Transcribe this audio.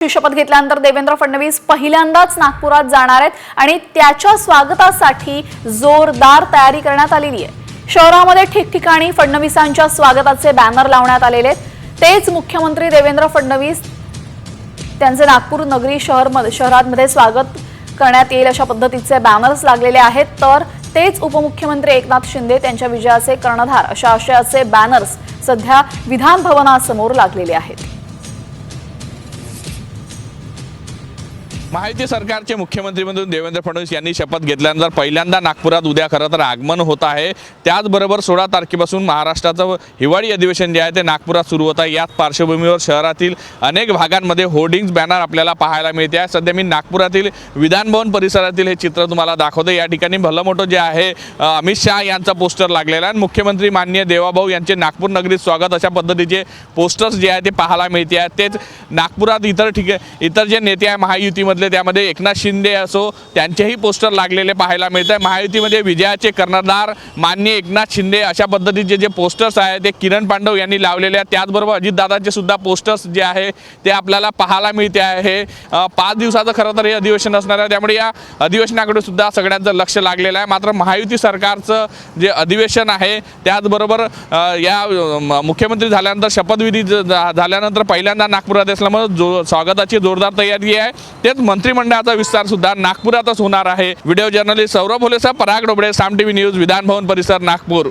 शपथ घेतल्यानंतर देवेंद्र फडणवीस पहिल्यांदाच नागपुरात जाणार आहेत आणि त्याच्या स्वागतासाठी जोरदार तयारी करण्यात आलेली आहे। शहरामध्ये ठिकठिकाणी फडणवीसांच्या स्वागताचे बॅनर लावण्यात आलेले आहेत। तेच मुख्यमंत्री देवेंद्र फडणवीस त्यांचे नागपूर नगरी शहरामध्ये स्वागत करण्यात येईल अशा पद्धतीचे बॅनर्स लागलेले आहेत। तर तेच उपमुख्यमंत्री एकनाथ शिंदे त्यांच्या विजयाचे कर्णधार अशा आशयाचे बॅनर्स सध्या विधान भवनासमोर लागलेले आहेत। महायुती सरकारचे मुख्यमंत्री म्हणून देवेंद्र फडणवीस यांनी शपथ घेतल्यानंतर पहिल्यांदा नागपुरात उद्या खरं तर आगमन होत आहे। त्याचबरोबर 16 तारखेपासून महाराष्ट्राचं हिवाळी अधिवेशन जे आहे ते नागपुरात सुरू होत आहे। याच पार्श्वभूमीवर शहरातील अनेक भागांमध्ये होर्डिंग्स बॅनर आपल्याला पाहायला मिळते आहे। सध्या मी नागपुरातील विधान भवन परिसरातील हे चित्र तुम्हाला दाखवतो। या ठिकाणी भलं मोठं जे आहे अमित शहा यांचा पोस्टर लागलेला आहे। मुख्यमंत्री माननीय देवाभाऊ यांचे नागपूर नगरीत स्वागत अशा पद्धतीचे पोस्टर्स जे आहे ते पाहायला मिळते आहेत। तेच नागपुरात इतर जे नेते आहे महायुतीमध्ये त्यामध्ये एकनाथ शिंदे असो त्यांचेही पोस्टर लागलेले पाहायला मिळत आहे। महायुतीमध्ये विजयाचे कर्णधार माननीय एकनाथ शिंदे अशा पद्धतीचे जे पोस्टर्स आहेत ते किरण पांडव यांनी लावलेले आहेत। त्याचबरोबर अजितदादांचे सुद्धा पोस्टर्स जे आहे ते आपल्याला पाहायला मिळते आहे। 5 दिवसाचं खरं तर हे अधिवेशन असणार आहे, त्यामुळे या अधिवेशनाकडे सुद्धा सगळ्यांचं लक्ष लागलेलं आहे। मात्र महायुती सरकारचं जे अधिवेशन आहे त्याचबरोबर या मुख्यमंत्री झाल्यानंतर शपथविधी झाल्यानंतर पहिल्यांदा नागपुरात असल्यामुळे स्वागताची जोरदार तयारी आहे। तेच मंत्रिमंडळाचा विस्तार सुद्धा नागपुरातच होणार आहे। व्हिडिओ जर्नलिस्ट सौरभ होलेसह पराग डोबळे, साम टीव्ही न्यूज, विधान भवन परिसर, नागपूर।